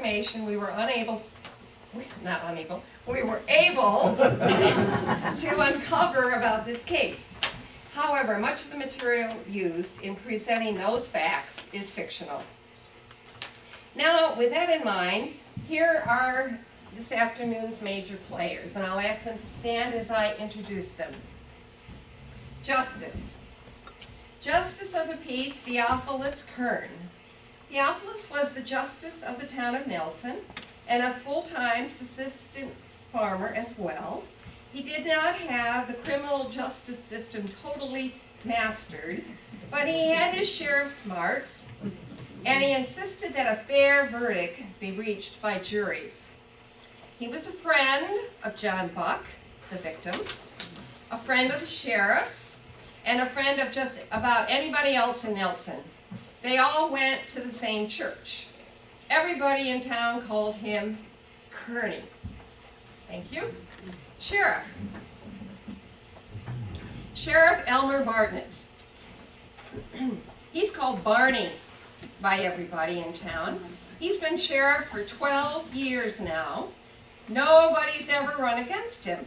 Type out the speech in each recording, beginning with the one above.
information, we were able to uncover about this case. However, much of the material used in presenting those facts is fictional. Now, with that in mind, here are this afternoon's major players, and I'll ask them to stand as I introduce them. Justice. Justice of the Peace, Theophilus Kern. Theophilus was the justice of the town of Nelson and a full-time subsistence farmer as well. He did not have the criminal justice system totally mastered, but he had his share of smarts, and he insisted that a fair verdict be reached by juries. He was a friend of John Buck, the victim, a friend of the sheriffs, and a friend of just about anybody else in Nelson. They all went to the same church. Everybody in town called him Kearney. Thank you. Sheriff. Sheriff Elmer Bartlett. He's called Barney by everybody in town. He's been sheriff for 12 years now. Nobody's ever run against him.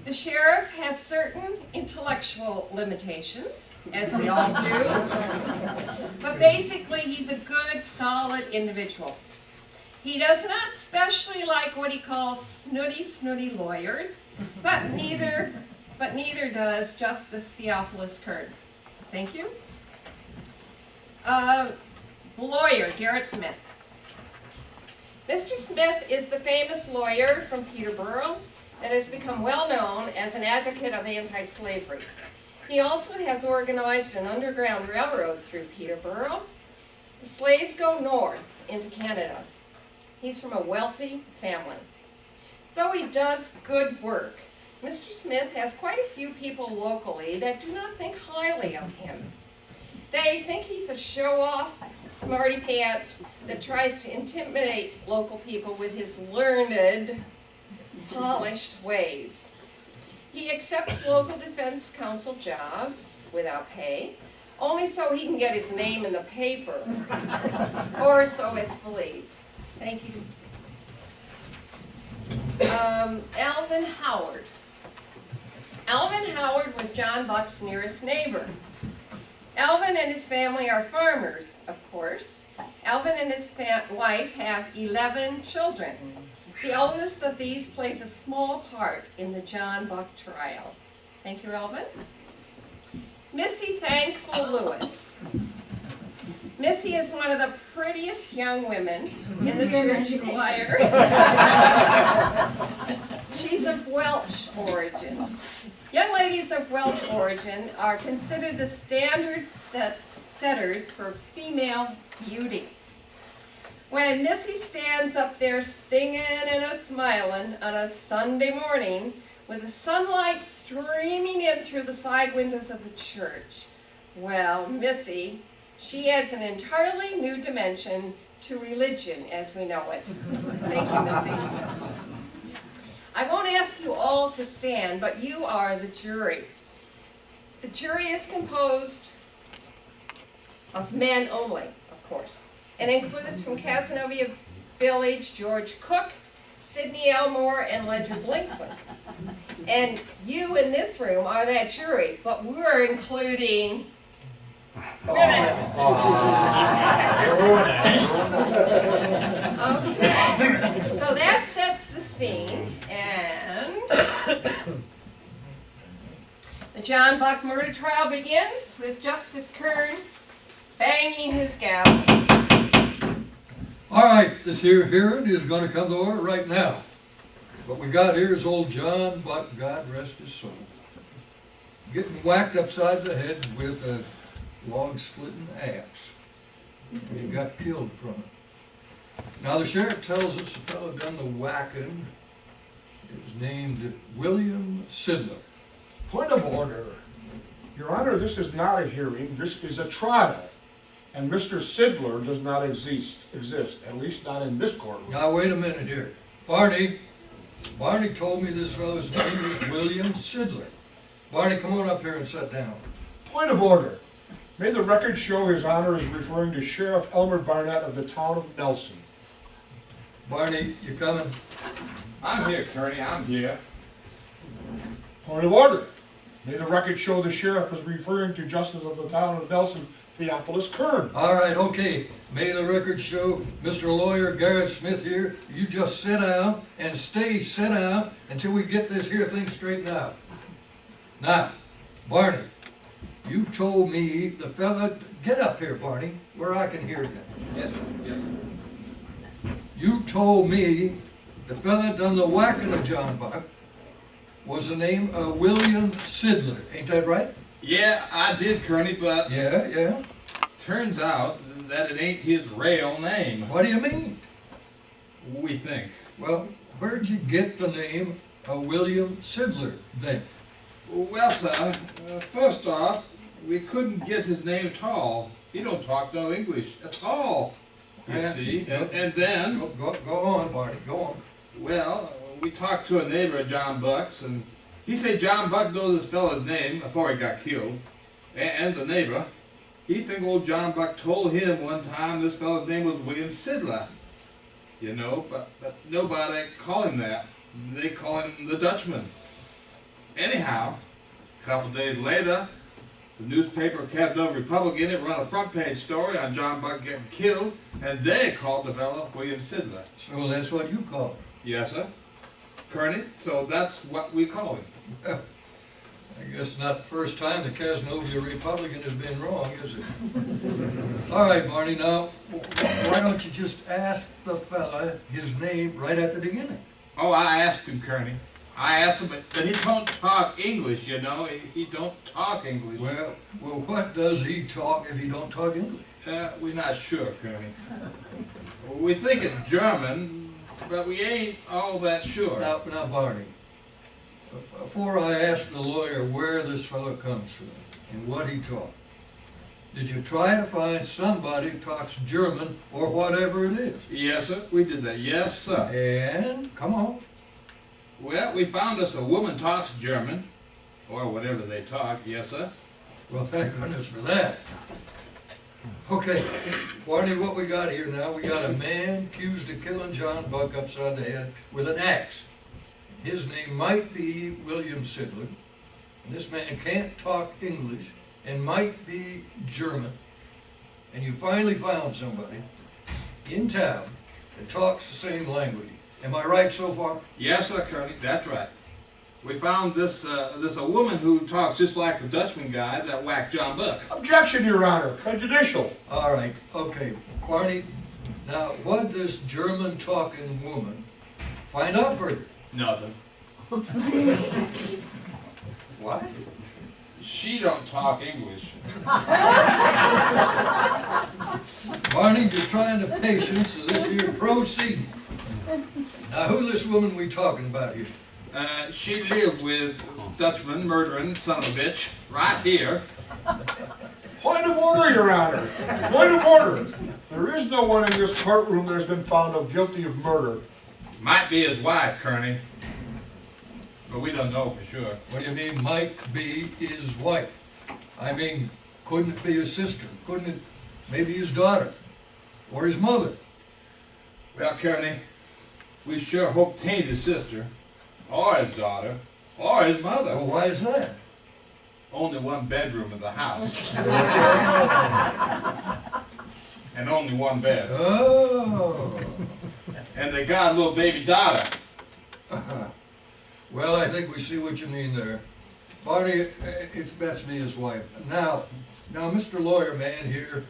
The sheriff has certain intellectual limitations, as we all do, but basically he's a good, solid individual. He does not especially like what he calls snooty lawyers, but neither does Justice Theophilus Kern. Thank you. Lawyer, Garrett Smith. Mr. Smith is the famous lawyer from Peterborough that has become well known as an advocate of anti-slavery. He also has organized an underground railroad through Peterborough. The slaves go north into Canada. He's from a wealthy family. Though he does good work, Mr. Smith has quite a few people locally that do not think highly of him. They think he's a show-off, smarty pants that tries to intimidate local people with his learned, polished ways. He accepts local defense counsel jobs without pay, only so he can get his name in the paper, or so it's believed. Thank you. Alvin Howard. Alvin Howard was John Buck's nearest neighbor. Alvin and his family are farmers, of course. Alvin and his wife have 11 children. The oldest of these plays a small part in the John Buck trial. Thank you, Alvin. Missy Thankful Lewis. Missy is one of the prettiest young women in the church choir. She's of Welsh origin. Young ladies of Welsh origin are considered the standard setters for female beauty. When Missy stands up there singing and a-smiling on a Sunday morning with the sunlight streaming in through the side windows of the church, well, Missy, she adds an entirely new dimension to religion as we know it. Thank you, Missy. I won't ask you all to stand, but you are the jury. The jury is composed of men only, of course, and includes from Casanova Village George Cook, Sidney Elmore, and Ledger Blinkman. And you in this room are that jury, but we're including women. Okay, so that sets the scene, and the John Buck murder trial begins with Justice Kern banging his gavel. All right, this here hearing is going to come to order right now. What we got here is old John Buck, God rest his soul, getting whacked upside the head with a log-splitting axe. He got killed from it. Now the sheriff tells us the fellow done the whacking is named William Sidler. Point of order. Your Honor, this is not a hearing, this is a trial. And Mr. Sidler does not exist, at least not in this courtroom. Now wait a minute here. Barney told me this fellow's name is William Sidler. Barney, come on up here and sit down. Point of order. May the record show His Honor is referring to Sheriff Elmer Barnett of the town of Nelson. Barney, you coming? I'm here, Kearney, I'm here. Point of order. May the record show the sheriff is referring to justice of the town of Nelson, Theophilus Kern. All right, okay. May the record show, Mr. Lawyer Garrett Smith here, you just sit down and stay sit down until we get this here thing straightened out. Now, Barney, you told me the fella, get up here, Barney, where I can hear you. Yes, yes. You told me the fella done the whacking of John Buck was the name of William Sidler. Ain't that right? Yeah, I did, Kearney, but Yeah. turns out that it ain't his real name, What do you mean? we think. Well, where'd you get the name of William Sidler then? Well, sir, first off, we couldn't get his name at all. He don't talk no English at all, you Yeah. see. And then, Go on, Barney, go on. well, we talked to a neighbor of John Buck's, and he said John Buck knows this fella's name before he got killed. And the neighbor, he think old John Buck told him one time this fella's name was William Sidler. You know, but nobody call him that. They call him the Dutchman. Anyhow, a couple days later, the newspaper Capital Republic in it run a front page story on John Buck getting killed, and they called the fella William Sidler. So that's what you call Yes, sir. Kearney, so that's what we call him. it. Well, I guess not the first time the Casanova Republican has been wrong, is it? All right, Barney, now, why don't you just ask the fella his name right at the beginning? Oh, I asked him, Kearney. I asked him, but he don't talk English, you know. He don't talk English. Well, what does he talk if he don't talk English? We're not sure, Kearney. We think it's German, but we ain't all that sure. Now, Barney, before I ask the lawyer where this fellow comes from and what he taught, did you try to find somebody who talks German or whatever it is? Yes, sir. We did that. Yes, sir. And, come on. Well, we found us a woman talks German, or whatever they talk. Yes, sir. Well, thank goodness for that. Okay, Barney, what we got here now, we got a man accused of killing John Buck upside the head with an axe. His name might be William Sidler, and this man can't talk English and might be German. And you finally found somebody in town that talks the same language. Am I right so far? Yes, sir, Kearney. That's right. We found this a woman who talks just like the Dutchman guy that whacked John Buck. Objection, Your Honor. Prejudicial. All right, okay. Barney, now what did this German talking woman find out for you? Nothing. What? She don't talk English. Barney, you're trying the patience of this here proceeding. Now, who's this woman we talking about here? She lived with Dutchman, murdering son of a bitch, right here. Point of order, Your Honor. Point of order. There is no one in this courtroom that has been found guilty of murder. Might be his wife, Kearney. But we don't know for sure. What do you mean, might be his wife? I mean, couldn't it be his sister? Couldn't it maybe his daughter? Or his mother? Well, Kearney, we sure hope 'tain't his sister, or his daughter, or his mother. Well, why is that? Only one bedroom in the house. And only one bed. Oh. And they got a little baby daughter. Well, I think we see what you mean there. Barney, it's best be his wife. Now, Mr. Lawyer Man here,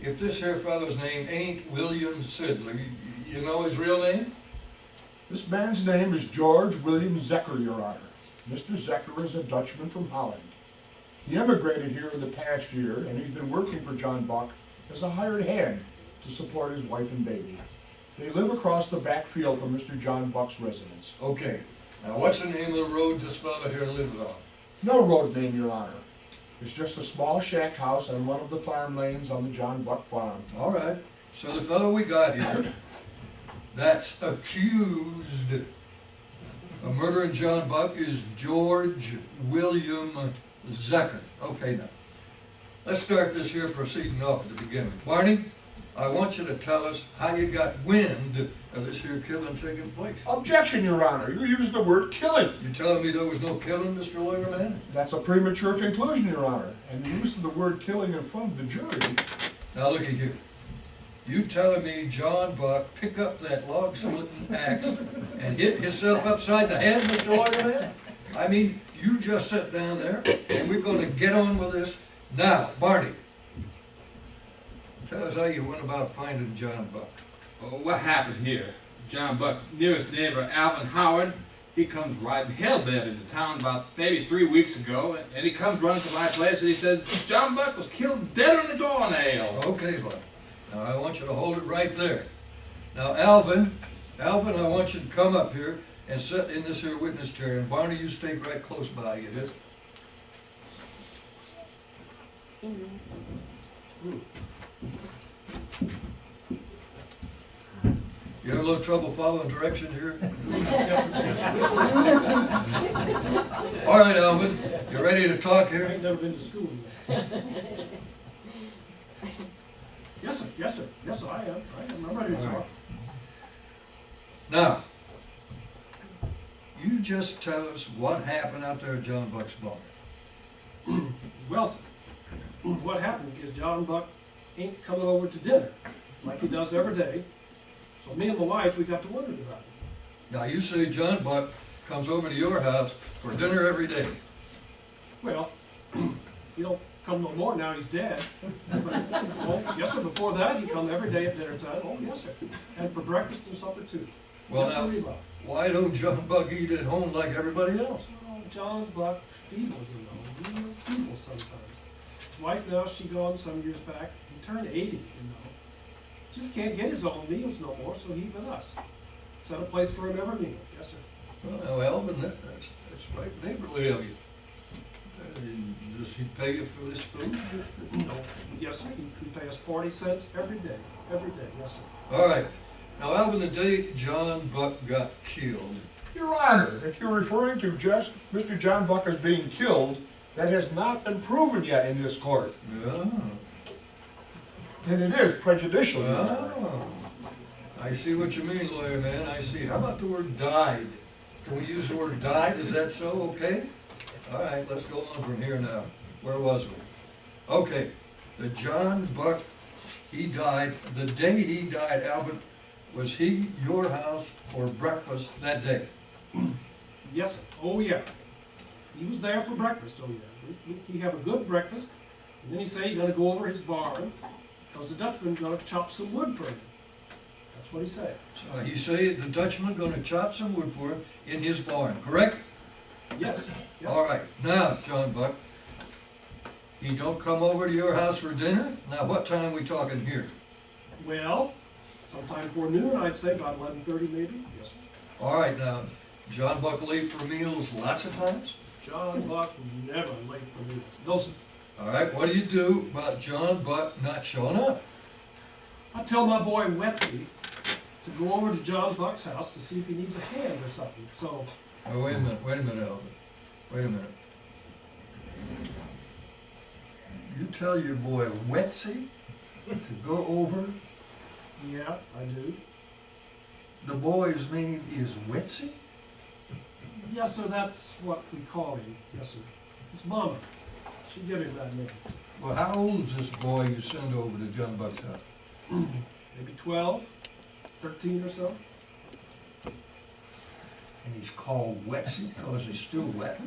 if this here fellow's name ain't William Sidler, you know his real name? This man's name is George William Zecker, Your Honor. Mr. Zecker is a Dutchman from Holland. He emigrated here in the past year, and he's been working for John Buck as a hired hand to support his wife and baby. They live across the back field from Mr. John Buck's residence. Okay. Now, what's the name of the road this fellow here lives on? No road name, Your Honor. It's just a small shack house on one of the farm lanes on the John Buck farm. All right. So the fellow we got here that's accused of murdering John Buck is George William Zecker. Okay, now, let's start this here proceeding off at the beginning. Barney, I want you to tell us how you got wind of this here killing taking place. Objection, Your Honor. You used the word killing. You telling me there was no killing, Mr. Lawyer Man? That's a premature conclusion, Your Honor. And the use of the word killing in front of the jury. Now looky here. You telling me John Buck picked up that log splitting axe and hit himself upside the head, Mr. Lawyer Man? I mean, you just sit down there and we're gonna get on with this now. Barney, tell us how you went about finding John Buck. Well, what happened here? John Buck's nearest neighbor, Alvin Howard, he comes riding hell-bent into town about maybe 3 weeks ago, and he comes running to my place and he says, John Buck was killed dead on the doornail. Okay, Buck. Now I want you to hold it right there. Now Alvin, I want you to come up here and sit in this here witness chair, and Barney, you stay right close by you. You have a little trouble following direction here? All right, Alvin, you ready to talk I here? ain't never been to school yet. Yes, sir, yes, sir, yes, sir, I am, I'm ready to All right. talk. Now, you just tell us what happened out there at John Buck's barn. Well, sir, what happened is John Buck ain't coming over to dinner like he does every day. So me and my wife, we got to wondering about it. Now, you say John Buck comes over to your house for dinner every day. Well, he don't come no more now he's dead. But, oh, yes, sir, before that, he'd come every day at dinner time. Oh, yes, sir. And for breakfast and supper too. Well, Yes, now, sir, he will. why don't John Buck eat at home like everybody else? Oh, John Buck, feeble, you know, real feeble sometimes. His wife now, she gone some years back. He turned 80, you know. Just can't get his own meals no more, so he with us. Set a place for him every meal, yes, sir. Well, now, Alvin, that's right neighborly of you. Does he pay you for this food? No, yes, sir, he pays us 40 cents every day, yes, sir. All right. Now, Alvin, the day John Buck got killed, Your Honor, if you're referring to just Mr. John Buck as being killed, that has not been proven yet in this court. yeah. And it is prejudicial, Your Honor. Oh, I see what you mean, lawyer man, I see. How about the word died? Can we use the word died? Is that so, okay? All right, let's go on from here now. Where was we? Okay, the John Buck, he died, the day he died, Alvin, was he your house for breakfast that day? Yes, sir, oh, yeah. He was there for breakfast, oh, yeah. He have a good breakfast, and then he say he gonna go over his barn, because the Dutchman gonna chop some wood for him. That's what he said. So he say the Dutchman gonna chop some wood for him in his barn, correct? Yes, yes. All right, now, John Buck, he don't come over to your house for dinner? Now, what time we talking here? Well, sometime before noon, I'd say, about 11:30 maybe, yes, sir. All right, now, John Buck late for meals lots of times? John Buck never late for meals. No, sir. All right, what do you do about John Buck not showing up? I tell my boy Wetsy to go over to John Buck's house to see if he needs a hand or something. So, Oh, wait a minute, Alvin. Wait a minute. You tell your boy Wetsy to go over? yeah, I do. The boy's name is Wetsy? Yes, sir, that's what we call him. Yes, sir. It's Mama. She gave him that name. Well, how old is this boy you send over to John Buck's house? Maybe 12, 13 or so. And he's called Wetsy because he's still wet?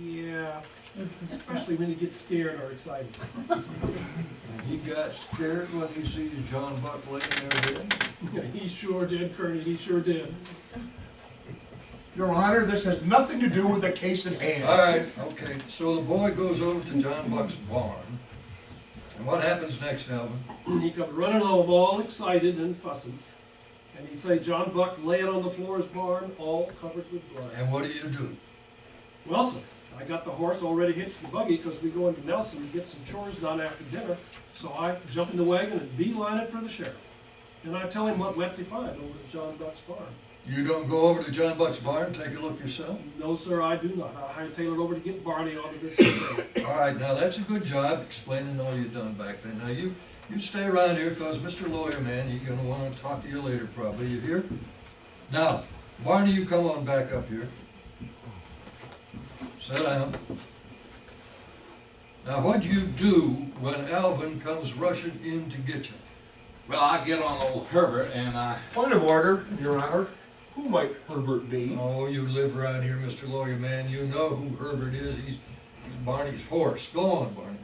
Yeah, especially when he gets scared or excited. And he got scared when he sees John Buck laying there dead? He sure did, Kearney, he sure did. Your Honor, this has nothing to do with the case at hand. All right, okay, so the boy goes over to John Buck's barn. And what happens next, Alvin? He comes running home all excited and fussing. And he'd say, John Buck laying on the floor of his barn, all covered with blood. And what do? Well, sir, I got the horse already hitched to the buggy because we go into Nelson to get some chores done after dinner. So I jump in the wagon and beeline it for the sheriff. And I tell him what Wetsy find over at John Buck's barn. You don't go over to John Buck's barn and take a look yourself? No, sir, I do not. I hightail it over to get Barney onto this thing. All right, now that's a good job explaining all you done back then. Now You stay around here, cause Mr. Lawyer Man, he's gonna wanna talk to you later probably, you hear? Now, Barney, you come on back up here. Sit down. Now, what'd you do when Alvin comes rushing in to get you? Well, I get on old Herbert and Point of order, Your Honor. Who might Herbert be? Oh, you live around here, Mr. Lawyer Man, you know who Herbert is, he's Barney's horse. Go on, Barney.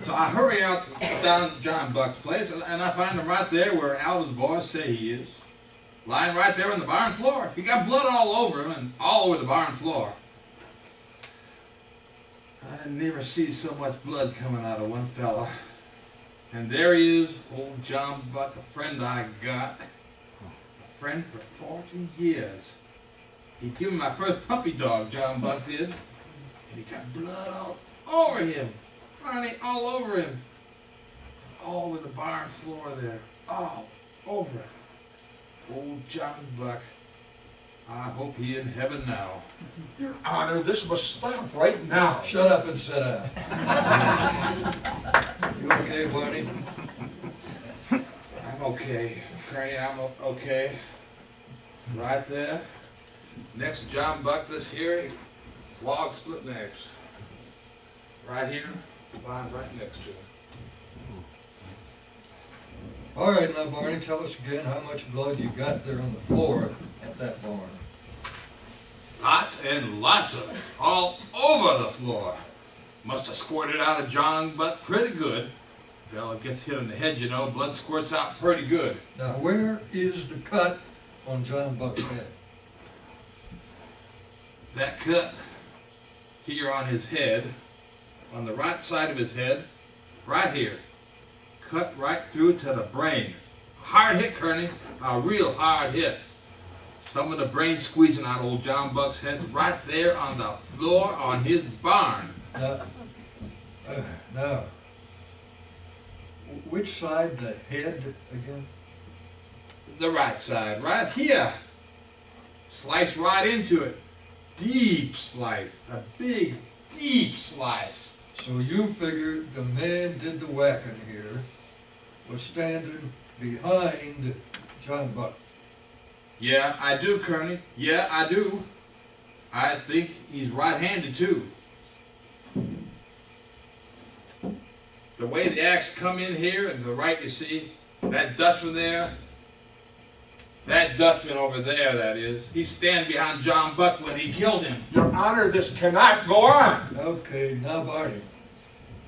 so I hurry out down to John Buck's place and I find him right there where Alvin's boys say he is. Lying right there on the barn floor. He got blood all over him and all over the barn floor. I never see so much blood coming out of one fella. And there he is, old John Buck, a friend I got. A friend for 40 years. He gave me my first puppy dog, John Buck did. And he got blood all over him. Running all over him. All over the barn floor there. All over it. Old John Buck. I hope he in heaven now. Your Honor, this must stop right now. Shut up and sit down. You okay, Barney? I'm okay. Granny, I'm okay. Right there. Next to John Buck, this here, log split next. Right here, the barn right next to him. All right, now, Barney, tell us again how much blood you got there on the floor at that barn. Lots and lots of it, all over the floor. Must have squirted out of John Buck pretty good. Fella gets hit in the head, you know, blood squirts out pretty good. Now, where is the cut on John Buck's head? That cut here on his head, on the right side of his head, right here. Cut right through to the brain. Hard hit, Kearney, a real hard hit. Some of the brain squeezing out old John Buck's head right there on the floor on his barn. Now, which side, the head again? The right side, right here. Slice right into it. Deep slice, a big, deep slice. So you figured the man did the whacking here was standing behind John Buck. Yeah, I do, Kearney. Yeah, I do. I think he's right-handed, too. The way the axe come in here and to the right, you see, that Dutchman there, that Dutchman over there, that is, he's standing behind John Buck when he killed him. Your Honor, this cannot go on. Okay, now Barney,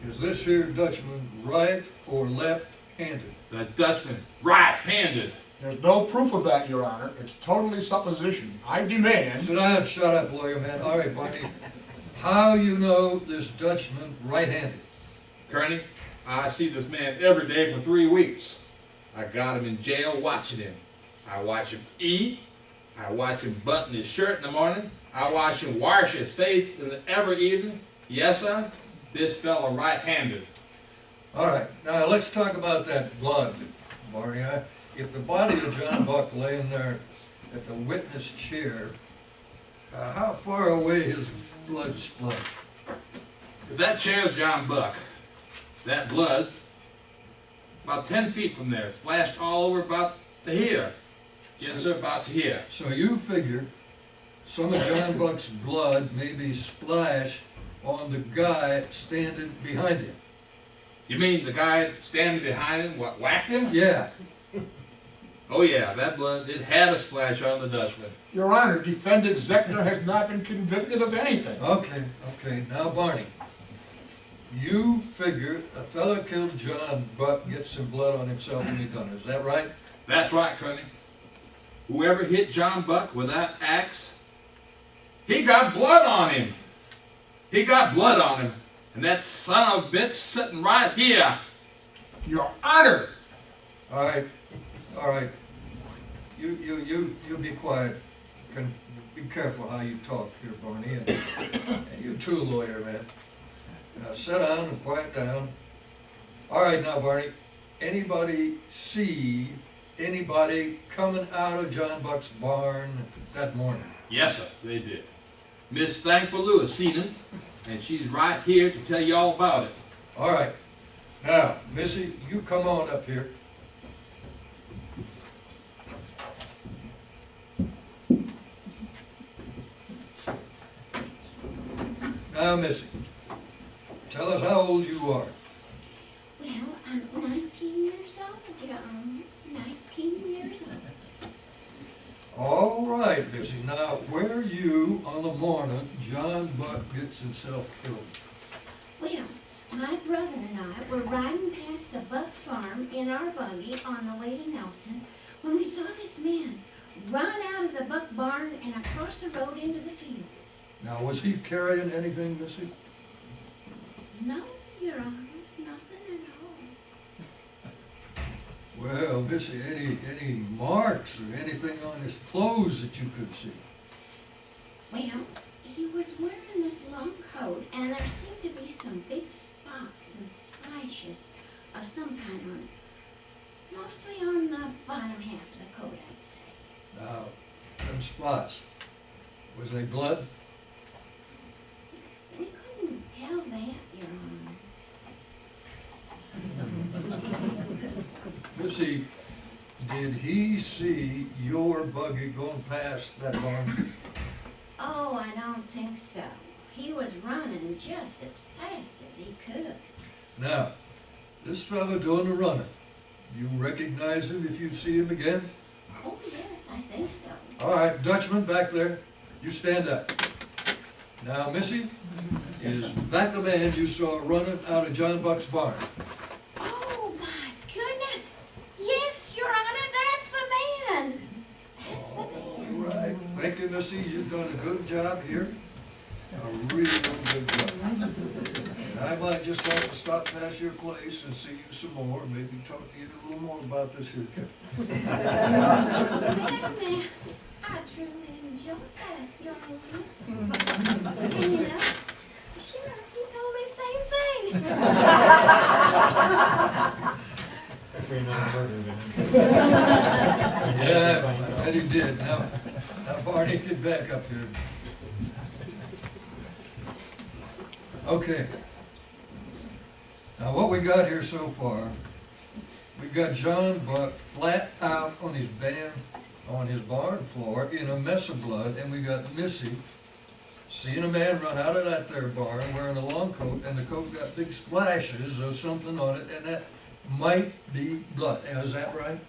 is this here Dutchman right or left-handed? The Dutchman, right-handed. There's no proof of that, Your Honor. It's totally supposition. I demand... Sit down, shut up, lawyer man. All right, Barney, how you know this Dutchman right-handed? Kearney, I see this man every day for 3 weeks. I got him in jail watching him. I watch him eat. I watch him button his shirt in the morning. I watch him wash his face every evening. Yes, sir, this fella right-handed. All right, now let's talk about that blood, Barney. If the body of John Buck laying there at the witness chair, how far away is blood splashed? If that chair's John Buck, that blood, about 10 feet from there, splashed all over about to here. Yes, sir, about to here. So you figure some of John Buck's blood may be splashed on the guy standing behind him. You mean the guy standing behind him, what, whacked him? Yeah. Oh yeah, that blood, it had a splash on the Dutchman. Your Honor, defendant Zechner has not been convicted of anything. Okay, now Barney, you figure a fella killed John Buck, gets some blood on himself when he done it. Is that right? That's right, Kearney. Whoever hit John Buck with that axe, he got blood on him. He got blood on him. And that son of a bitch sitting right here. Your Honor! All right. You be quiet. Be careful how you talk here, Barney. And you too, lawyer man. Now sit down and quiet down. All right, now Barney. Anybody see anybody coming out of John Buck's barn that morning? Yes, sir, they did. Miss Thankful Lewis seen him, and she's right here to tell you all about it. All right. Now, Missy, you come on up here. Now, Missy, tell us how old you are. Well, I'm 19 years old, John. 19 years old. All right, Missy. Now, where are you on the morning John Buck gets himself killed? Well, my brother and I were riding past the Buck farm in our buggy on the way to Nelson when we saw this man run out of the Buck barn and across the road into the fields. Now, was he carrying anything, Missy? No, Your Honor, nothing at all. Well, Missy, any marks or anything on his clothes that you could see? Well, he was wearing this long coat, and there seemed to be some big spots and splashes of some kind on it. Mostly on the bottom half of the coat, I'd say. Now, them spots, was they blood? We couldn't tell that, Your Honor. Missy, did he see your buggy going past that barn? Oh, I don't think so. He was running just as fast as he could. Now, this fella doing the running, you recognize him if you see him again? Oh, yes, I think so. All right, Dutchman back there, you stand up. Now, Missy, is that the man you saw running out of John Buck's barn? Oh, my goodness! Yes, Your Honor, that's the man! That's the man. All right, thank you, Missy, you've done a good job here. A real good job. And I might just like to stop past your place and see you some more, maybe talk to you a little more about this here case. Well, now, I truly enjoyed that, Your Honor. And you know, sure, he told me the same thing. Yeah, I bet he did. Now, Barney, get back up here. Okay. Now, what we got here so far, we got John Buck flat out on his barn floor in a mess of blood, and we got Missy seeing a man run out of that there barn wearing a long coat, and the coat got big splashes of something on it, and that might be blood. Now, is that right?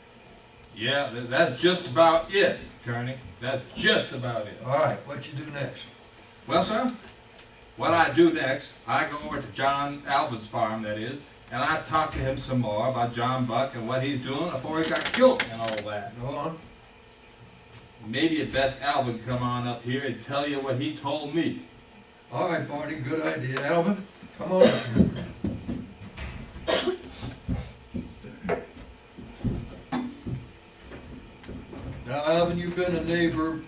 Yeah, that's just about it, Kearney. That's just about it. All right, what you do next? Well, sir, what I do next, I go over to John Alvin's farm, that is, and I talk to him some more about John Buck and what he's doing before he got killed and all that. Go on. Maybe it's best Alvin come on up here and tell you what he told me. All right, Barney, good idea. Alvin, come on up here. Now, Alvin, you've been a neighbor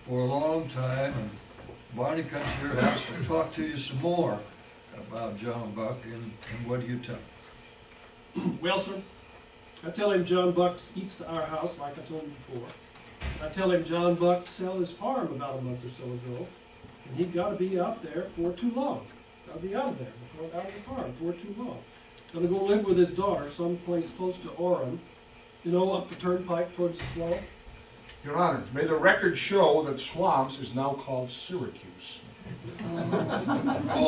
for a long time, and Barney comes to your house to talk to you some more about John Buck, and what do you tell him? Well, sir, I tell him John Buck eats to our house like I told him before. I tell him John Buck sell his farm about a month or so ago, and he'd got to be out there for too long. Got to be out of there, out of the farm for too long. Gonna go live with his daughter someplace close to Orem, you know, up the turnpike towards the swamp. Your Honor, may the record show that Swamps is now called Syracuse. Go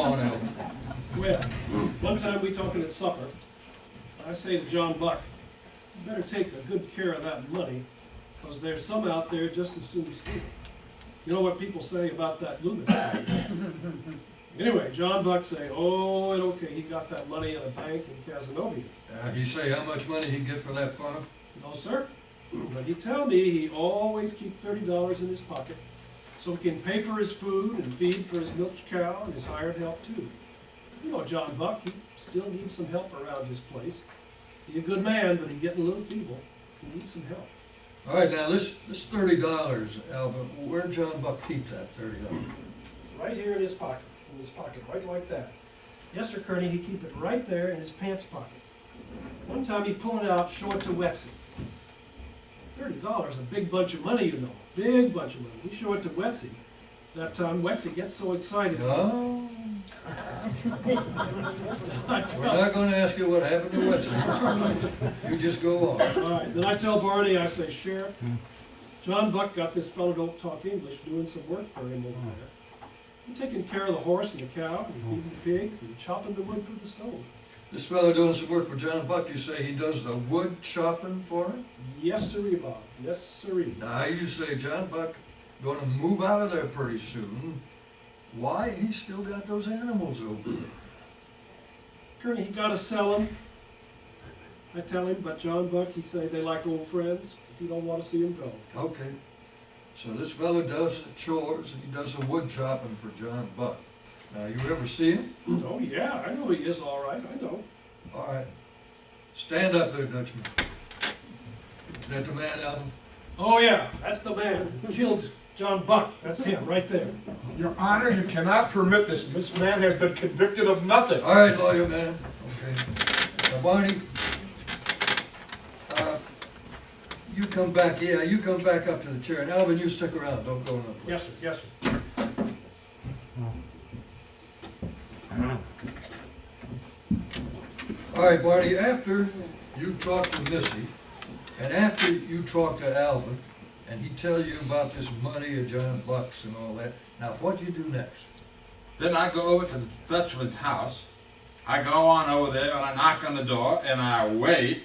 on, Alvin. Well, one time we talking at supper, I say to John Buck, you better take a good care of that money, because there's some out there just as soon steal it. You know what people say about that Loomis guy? Anyway, John Buck say, oh, and okay, he got that money in a bank in Casanova. You say how much money he get for that farm? No, sir. But he tell me he always keep $30 in his pocket, so he can pay for his food and feed for his milch cow and his hired help too. You know John Buck, he still needs some help around his place. He's a good man, but he's getting a little feeble. He needs some help. All right, now this $30, Alvin, where'd John Buck keep that $30? Right here in his pocket, right like that. Yes, sir, Kearney, he keep it right there in his pants pocket. One time he pulled it out, show it to Wetsy. $30, a big bunch of money, you know, big bunch of money. He show it to Wetsy. That time Wetsy gets so excited. Oh, I We're tell, not gonna ask you what happened to Wesley. You just go on. all right, then I tell Barney, I say, Sheriff, John Buck got this fellow don't talk English doing some work for him over there. He's taking care of the horse and the cow, and feeding the pigs, and chopping the wood for the stove. This fellow doing some work for John Buck, you say he does the wood chopping for him? Yes, sirree, Bob, yes, sirree. Now, you say John Buck gonna move out of there pretty soon. Why, he's still got those animals over there? Kearney, he gotta sell them. I tell him, but John Buck, he say they like old friends. He don't wanna see them go. Okay. So this fellow does the chores and he does the wood chopping for John Buck. Now, you ever see him? Oh, yeah, I know he is all right, I know. All right. Stand up there, Dutchman. Is that the man, Alvin? Oh, yeah, that's the man who killed John Buck. That's him, right there. Your Honor, you cannot permit this. This man has been convicted of nothing. All right, lawyer man. Okay. Now, Barney, you come back, you come back up to the chair. And Alvin, you stick around, don't go no place. Yes, sir, yes, sir. All right, Barney, after you talk to Missy, and after you talk to Alvin, and he tells you about this money of John Buck's and all that, now what do you do next? Then I go over to the Dutchman's house. I go on over there and I knock on the door and I wait.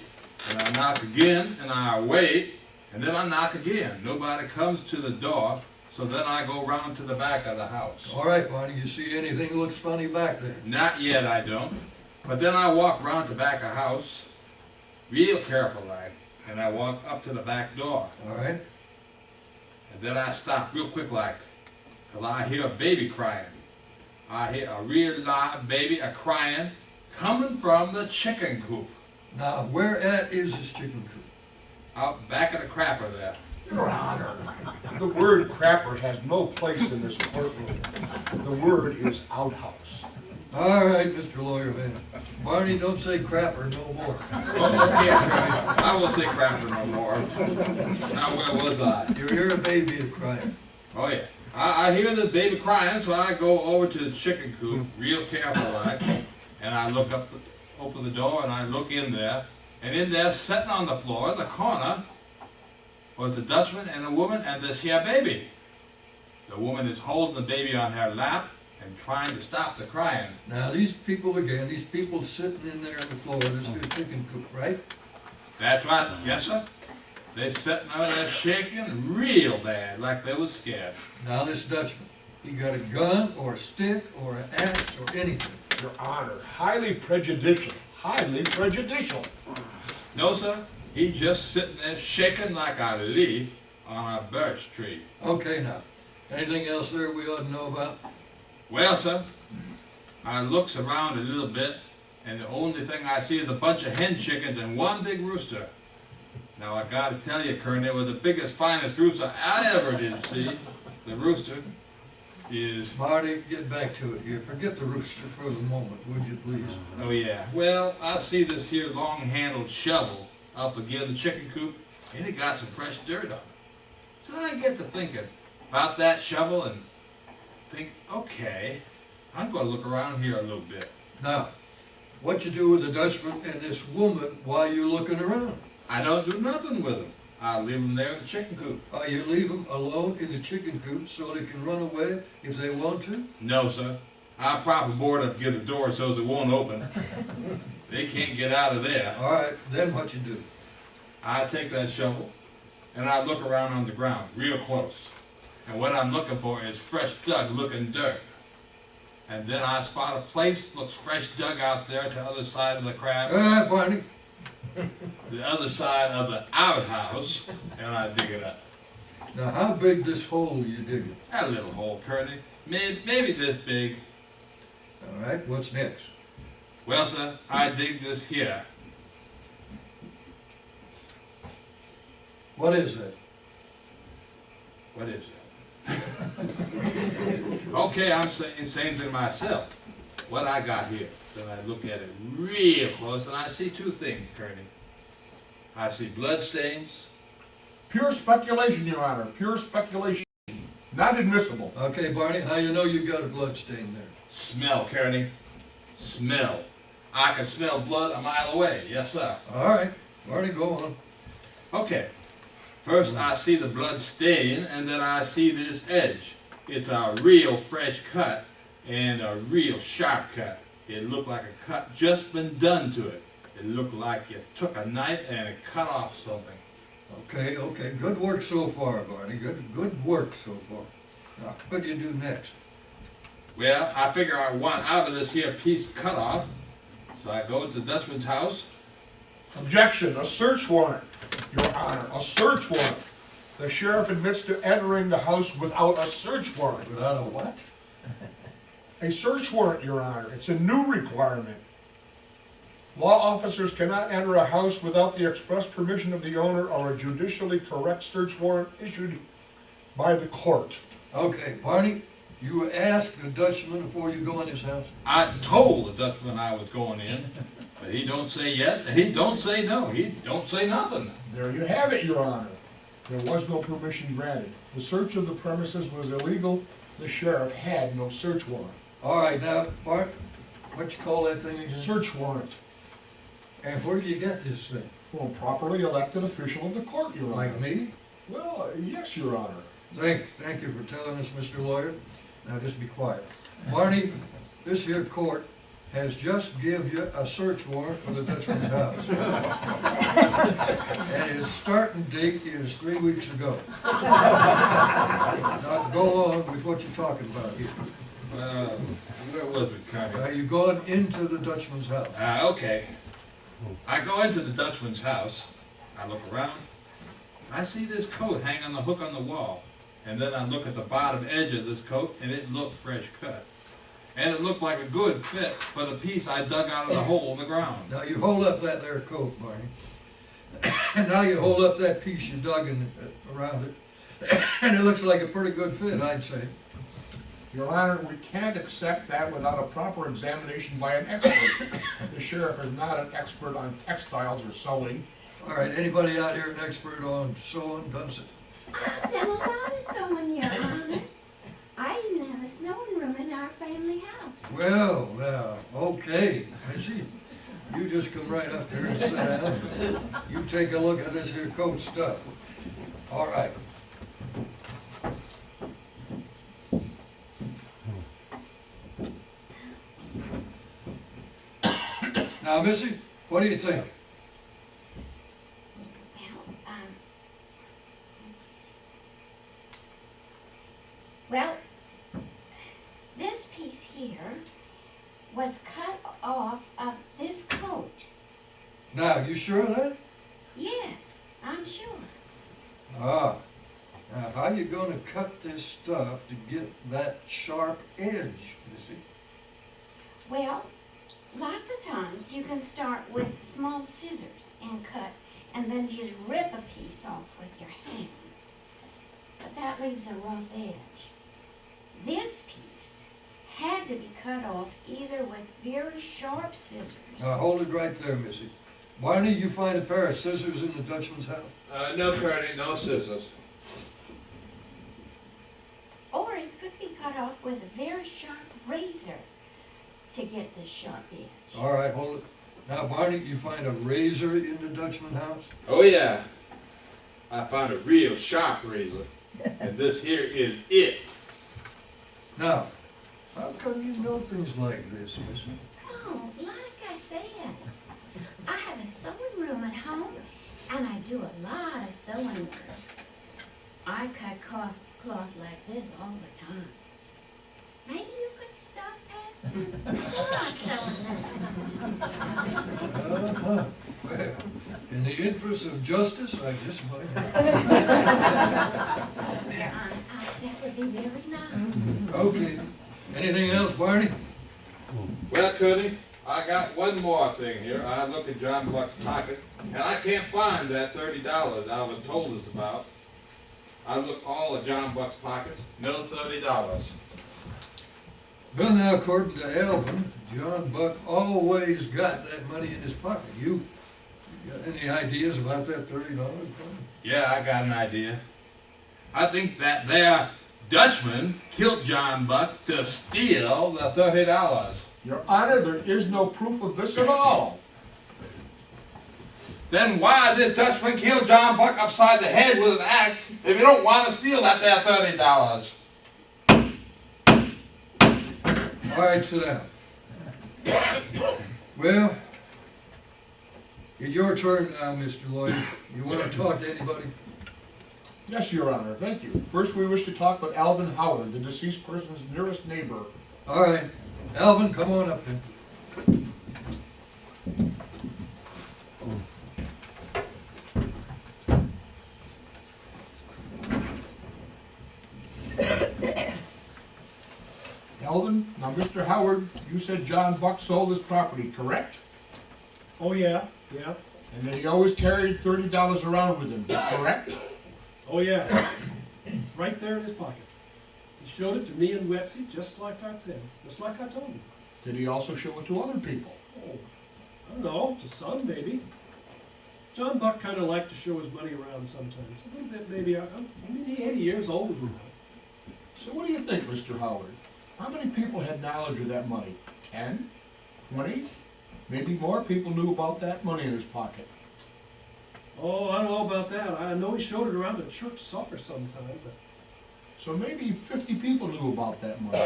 And I knock again and I wait. And then I knock again. Nobody comes to the door. So then I go round to the back of the house. All right, Barney, you see anything that looks funny back there? Not yet, I don't. But then I walk round to the back of the house, real careful like, and I walk up to the back door. All right. And then I stop real quick like, because I hear a baby crying. I hear a real live baby a-crying coming from the chicken coop. Now, where at is this chicken coop? Out back of the crapper there. Your Honor, the word crapper has no place in this courtroom. The word is outhouse. All right, Mr. Lawyer Man. Barney, don't say crapper no more. Oh, okay, I won't say crapper no more. Now where was I? You hear a baby crying. Oh yeah. I hear the baby crying, so I go over to the chicken coop, real careful like, and I look up, open the door, and I look in there, and in there, sitting on the floor in the corner, was the Dutchman and a woman and this here baby. The woman is holding the baby on her lap and trying to stop the crying. Now, these people again, these people sitting in there on the floor, this is a chicken coop, right? That's right, yes sir. They sitting over there shaking real bad, like they was scared. Now, this Dutchman, he got a gun or a stick or an axe or anything. Your Honor, highly prejudicial. Highly prejudicial. No sir, he just sitting there shaking like a leaf on a birch tree. Okay, now, anything else there we ought to know about? Well sir, I looks around a little bit, and the only thing I see is a bunch of hen chickens and one big rooster. Now I gotta tell you, Kern, it was the biggest, finest rooster I ever did see. The rooster is, Marty, get back to it here. Forget the rooster for the moment, would you please? oh yeah. Well, I see this here long-handled shovel up against the chicken coop, and it got some fresh dirt on it. So I get to thinking about that shovel and think, okay, I'm gonna look around here a little bit. Now, what you do with the Dutchman and this woman while you're looking around? I don't do nothing with them. I leave them there in the chicken coop. You leave them alone in the chicken coop so they can run away if they want to? No, sir. I prop a board up to get the door so it won't open. They can't get out of there. All right, then what you do? I take that shovel and I look around on the ground real close. And what I'm looking for is fresh dug looking dirt. And then I spot a place, looks fresh dug out there to the other side of the crab, Barney. the other side of the outhouse, and I dig it up. Now, how big this hole you digging? A little hole, Kearney. Maybe this big. All right, what's next? Well, sir, I dig this here. What is that? What is it? Okay, I'm saying to myself, what I got here. Then I look at it real close and I see two things, Kearney. I see blood stains. Pure speculation, Your Honor. Pure speculation. Not admissible. Okay, Barney, how you know you got a blood stain there? Smell, Kearney. smell. I can smell blood a mile away. Yes, sir. All right, Barney, go on. Okay. First I see the blood stain, and then I see this edge. It's a real fresh cut and a real sharp cut. It looked like a cut just been done to it. It looked like you took a knife and it cut off something. Okay, okay, good work so far, Barney, good work so far. Now, what do you do next? Well, I figure I want out of this here piece cut off, so I go to the Dutchman's house. Objection, a search warrant, Your Honor, a search warrant. The sheriff admits to entering the house without a search warrant. Without a what? A search warrant, Your Honor, it's a new requirement. Law officers cannot enter a house without the express permission of the owner or a judicially correct search warrant issued by the court. Okay, Barney, you asked the Dutchman before you go in his house? I told the Dutchman I was going in, but he don't say yes, and he don't say no, he don't say nothing. There you have it, Your Honor. There was no permission granted. The search of the premises was illegal. The sheriff had no search warrant. All right, now, Bart, what you call that thing again? Search warrant And where do you get this thing? from a properly elected official of the court, Your Honor. Like me? Well, yes, Your Honor. Thank you for telling us, Mr. Lawyer. Now just be quiet. Barney, this here court has just give you a search warrant for the Dutchman's house. And his starting date is 3 weeks ago. Now to go on with what you're talking about here. Where was we, Connie? Are you going into the Dutchman's house? Okay. I go into the Dutchman's house, I look around, I see this coat hang on the hook on the wall, and then I look at the bottom edge of this coat, and it looked fresh cut. And it looked like a good fit for the piece I dug out of the hole in the ground. Now you hold up that there coat, Barney. And now you hold up that piece you dug in around it. And it looks like a pretty good fit, I'd say. Your Honor, we can't accept that without a proper examination by an expert. The sheriff is not an expert on textiles or sewing. All right, anybody out here an expert on sewing, done it? I've done a lot of sewing, Your Honor. I even have a sewing room in our family house. Well, now, okay, Missy, you just come right up here and sit down. You take a look at this here coat stuff. All right. Now, Missy, what do you think? Let's see. Well, this piece here was cut off of this coat. Now, you sure of that? Yes, I'm sure. Ah, now how you gonna cut this stuff to get that sharp edge, Missy? Well, lots of times you can start with small scissors and cut, and then just rip a piece off with your hands. But that leaves a rough edge. This piece had to be cut off either with very sharp scissors. Now, hold it right there, Missy. Barney, you find a pair of scissors in the Dutchman's house? No, Curdy, no scissors. Or it could be cut off with a very sharp razor to get this sharp edge. All right, hold it. Now, Barney, you find a razor in the Dutchman house? Oh yeah, I found a real sharp razor, and this here is it. Now, how come you know things like this, Missy? Oh, like I said, I have a sewing room at home, and I do a lot of sewing work. I cut cloth like this all the time. Maybe you could stop past and see my sewing room sometime. Well, in the interest of justice, I just might. Your Honor, that would be very nice. Okay. Anything else, Barney? Well, Curdy, I got one more thing here. I look at John Buck's pocket, and I can't find that $30 Alvin told us about. I look all of John Buck's pockets, no $30. Well, now, according to Alvin, John Buck always got that money in his pocket. You got any ideas about that $30? Yeah, I got an idea. I think that there Dutchman killed John Buck to steal the $30. Your Honor, there is no proof of this at all. Then why this Dutchman kill John Buck upside the head with an axe if you don't want to steal that there $30? All right, sit down. Well, it's your turn now, Mr. Lawyer. You want to talk to anybody? Yes, Your Honor, thank you. First, we wish to talk with Alvin Howard, the deceased person's nearest neighbor. All right, Alvin, come on up then. Alvin, now Mr. Howard, you said John Buck sold his property, correct? Oh, yeah, yeah, And that he always carried $30 around with him, correct? oh, yeah. Right there in his pocket. He showed it to me and Wetsy, just like I told him. Did he also show it to other people? Oh, I don't know, to some maybe. John Buck kind of liked to show his money around sometimes. A little bit maybe. I mean, he's 80 years old now. So what do you think, Mr. Howard? How many people had knowledge of that money? 10? 20? Maybe more people knew about that money in his pocket. Oh, I don't know about that. I know he showed it around the church supper sometime, but So maybe 50 people knew about that money.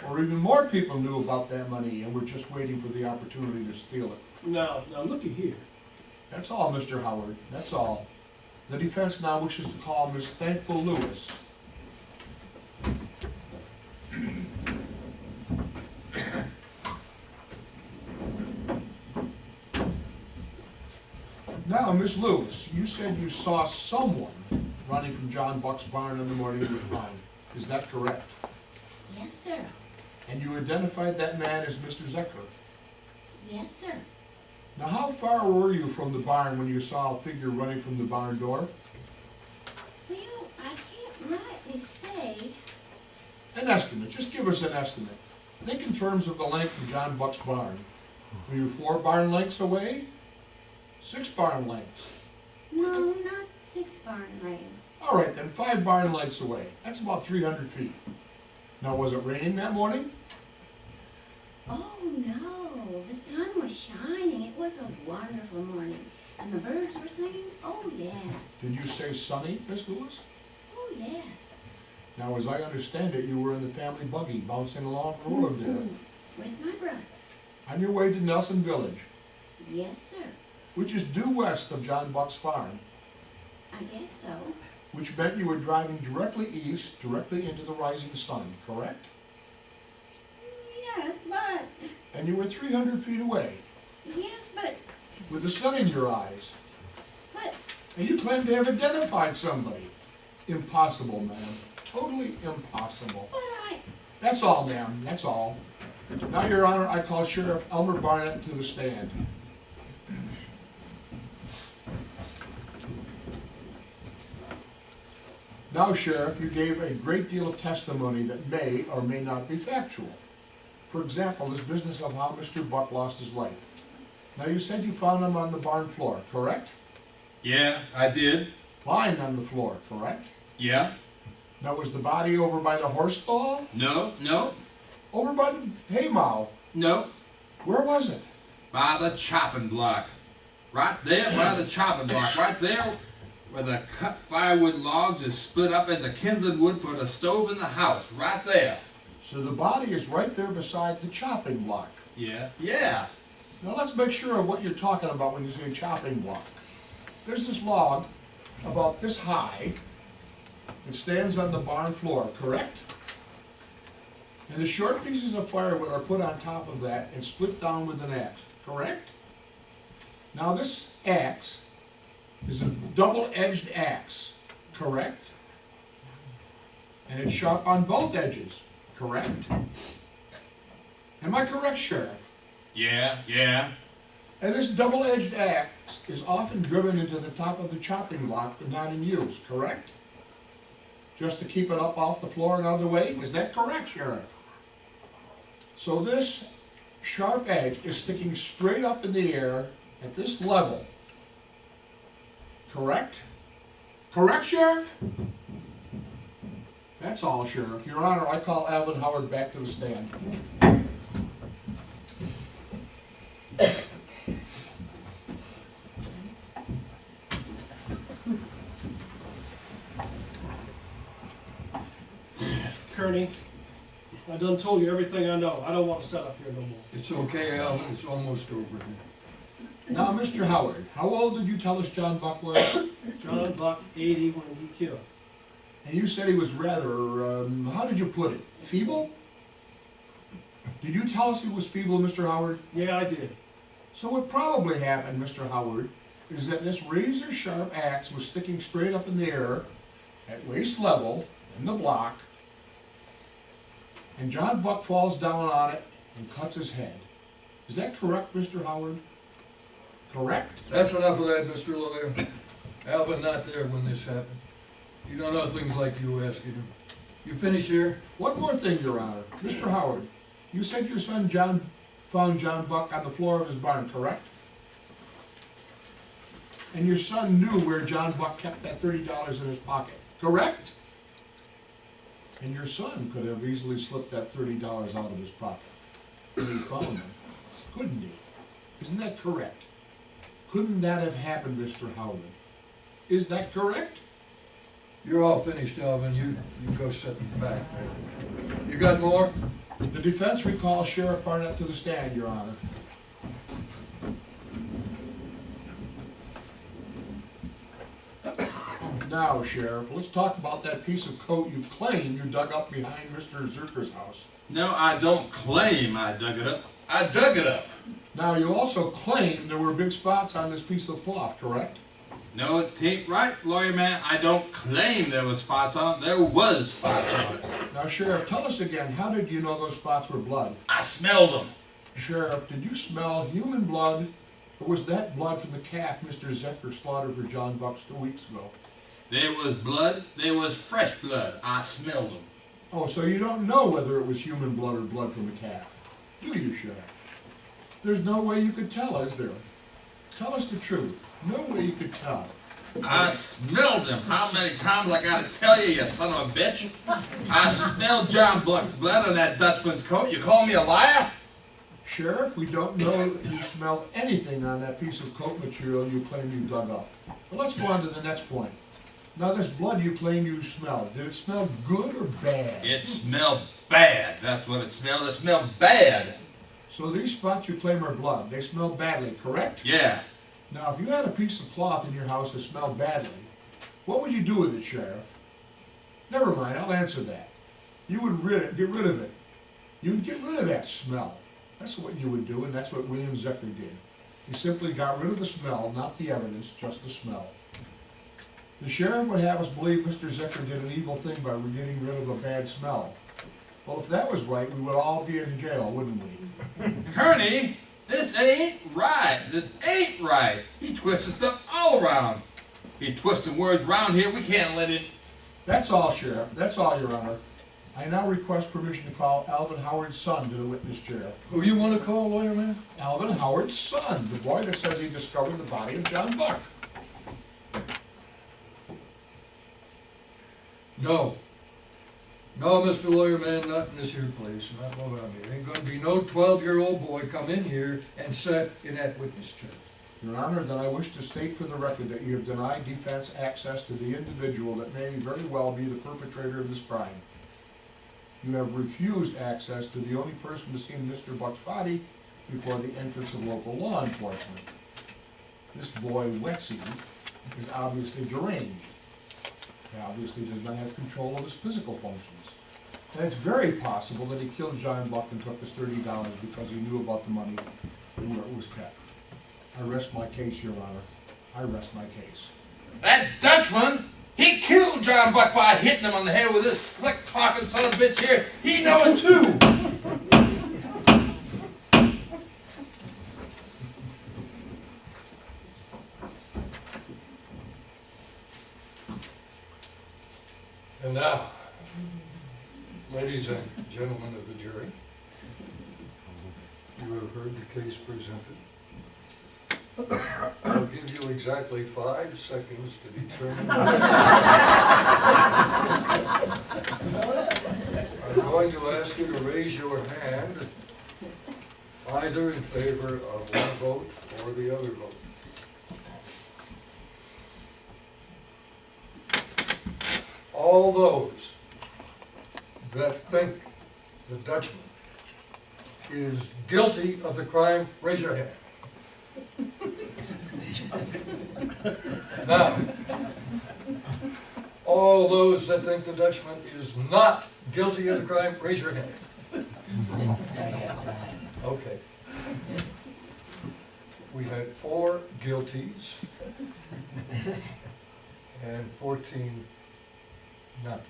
Or even more people knew about that money and were just waiting for the opportunity to steal it. now looky here. That's all, Mr. Howard, that's all. The defense now wishes to call Miss Thankful Lewis. Now, Miss Lewis, you said you saw someone running from John Buck's barn on the morning of the crime. Is that correct? Yes, sir. And you identified that man as Mr. Zecker. Yes, sir. Now, how far were you from the barn when you saw a figure running from the barn door? Well, I can't rightly say. An estimate, just give us an estimate. Think in terms of the length of John Buck's barn. Were you 4 barn lengths away? 6 barn lengths? No, not 6 barn lengths. All right, then 5 barn lengths away. That's about 300 feet. Now, was it raining that morning? Oh, no. The sun was shining. It was a wonderful morning. And the birds were singing. Oh, yes. Did you say sunny, Miss Lewis? Oh, yes. Now, as I understand it, you were in the family buggy bouncing along the road there. With my brother. On your way to Nelson Village, Yes, sir. which is due west of John Buck's farm, I guess so. which meant you were driving directly east, directly into the rising sun, correct? Yes, but... And you were 300 feet away, Yes, but... with the sun in your eyes. But... And you claim to have identified somebody. Impossible, ma'am. Totally impossible. But I... That's all, ma'am. That's all. Now, Your Honor, I call Sheriff Elmer Barnett to the stand. Now, Sheriff, you gave a great deal of testimony that may or may not be factual. For example, this business of how Mr. Buck lost his life. Now, you said you found him on the barn floor, correct? Yeah, I did. Lying on the floor, correct? Yeah. Now, was the body over by the horse stall? No, no, Over by the hay mow? no. Where was it? By the chopping block. Right there by the chopping block. Right there where the cut firewood logs is split up into kindling wood for the stove in the house. Right there. So the body is right there beside the chopping block. Yeah. Yeah. Now let's make sure of what you're talking about when you say chopping block. There's this log about this high. It stands on the barn floor, correct? And the short pieces of firewood are put on top of that and split down with an axe, correct? Now this axe is a double-edged axe, correct? And it's sharp on both edges, correct? Am I correct, Sheriff? Yeah. Yeah. And this double-edged axe is often driven into the top of the chopping block but not in use, correct? Just to keep it up off the floor and out of the way? Is that correct, Sheriff? So this sharp edge is sticking straight up in the air at this level. Correct? Correct, Sheriff? That's all, Sheriff. Your Honor, I call Alvin Howard back to the stand. Kearney. I done told you everything I know. I don't want to sit up here no more. It's okay, Alvin, it's almost over here. Now, Mr. Howard, how old did you tell us John Buck was? John Buck, 80 when he killed. And you said he was rather, how did you put it, feeble? Did you tell us he was feeble, Mr. Howard? Yeah, I did. So what probably happened, Mr. Howard, is that this razor-sharp axe was sticking straight up in the air at waist level in the block, and John Buck falls down on it and cuts his head. Is that correct, Mr. Howard? Correct? That's enough of that, Mr. Lawyer. Alvin not there when this happened. You don't know things like you asking him. You finish here? One more thing, Your Honor. Mr. Howard, you said your son John found John Buck on the floor of his barn, correct? And your son knew where John Buck kept that $30 in his pocket, correct? And your son could have easily slipped that $30 out of his pocket when he found them, couldn't he? Isn't that correct? Couldn't that have happened, Mr. Howard? Is that correct? You're all finished, Alvin. You go sit in the back there. You got more? The defense recalls Sheriff Barnett to the stand, Your Honor. Now, Sheriff, let's talk about that piece of coat you claim you dug up behind Mr. Zerker's house. No, I don't claim I dug it up. I dug it up. Now, you also claim there were big spots on this piece of cloth, correct? No, it ain't right, lawyer man. I don't claim there was spots on it. There was spots on it. Now, Sheriff, tell us again, how did you know those spots were blood? I smelled them. Sheriff, did you smell human blood, or was that blood from the calf Mr. Zecker slaughtered for John Bucks 2 weeks ago? There was blood. There was fresh blood. I smelled them. Oh, so you don't know whether it was human blood or blood from a calf, do you, Sheriff? There's no way you could tell, is there? Tell us the truth. No way you could tell. I smelled him. How many times I gotta tell you, you son of a bitch? I smelled John Buck's blood on that Dutchman's coat. You call me a liar? Sheriff, we don't know if you smelled anything on that piece of coat material you claim you dug up. But let's go on to the next point. Now, this blood you claim you smelled, did it smell good or bad? It smelled bad. That's what it smelled. It smelled bad. So these spots you claim are blood, they smell badly, correct? Yeah. Now, if you had a piece of cloth in your house that smelled badly, what would you do with it, Sheriff? Never mind, I'll answer that. You would get rid of it. You'd get rid of that smell. That's what you would do, and that's what William Zecker did. He simply got rid of the smell, not the evidence, just the smell. The sheriff would have us believe Mr. Zecker did an evil thing by getting rid of a bad smell. Well, if that was right, we would all be in jail, wouldn't we? Kearney, this ain't right. This ain't right. He twisted stuff all around. He twisting words around here. We can't let it. That's all, Sheriff. That's all, Your Honor. I now request permission to call Alvin Howard's son to the witness chair. Who you want to call, lawyer man? Alvin Howard's son, the boy that says he discovered the body of John Buck. No. No, Mr. Lawyer Man, not in this here place, not while I'm here. Ain't gonna be no 12-year-old boy come in here and sit in that witness chair. Your Honor, then I wish to state for the record that you have denied defense access to the individual that may very well be the perpetrator of this crime. You have refused access to the only person to see Mr. Buck's body before the entrance of local law enforcement. This boy, Wetsy, is obviously deranged. He obviously does not have control of his physical functions. And it's very possible that he killed John Buck and took his $30 because he knew about the money and where it was kept. I rest my case, Your Honor. I rest my case. That Dutchman, he killed John Buck by hitting him on the head with this slick-talking son of a bitch here. He know it too. And now, ladies and gentlemen of the jury, you have heard the case presented. I'll give you exactly 5 seconds to determine. I'm going to ask you to raise your hand, either in favor of one vote or the other vote. All those that think the Dutchman is guilty of the crime, raise your hand. Now, all those that think the Dutchman is not guilty of the crime, raise your hand. Okay. We had 4 guilties and 14 not guilty.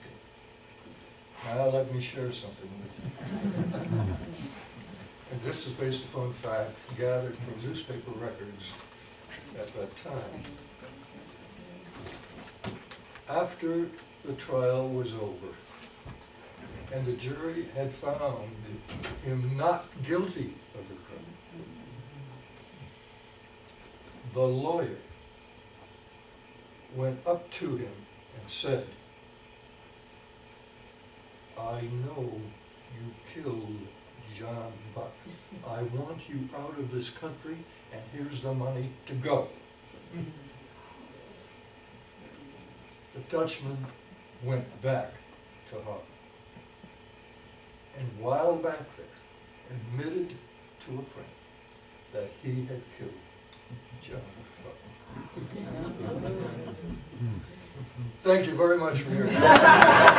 Now let me share something with you. And this is based upon fact gathered from newspaper records at that time. After the trial was over and the jury had found him not guilty of the crime, the lawyer went up to him and said, "I know you killed John Buck. I want you out of this country, and here's the money to go." The Dutchman went back to Holland, and while back there, admitted to a friend that he had killed John Buck. Thank you very much for your time.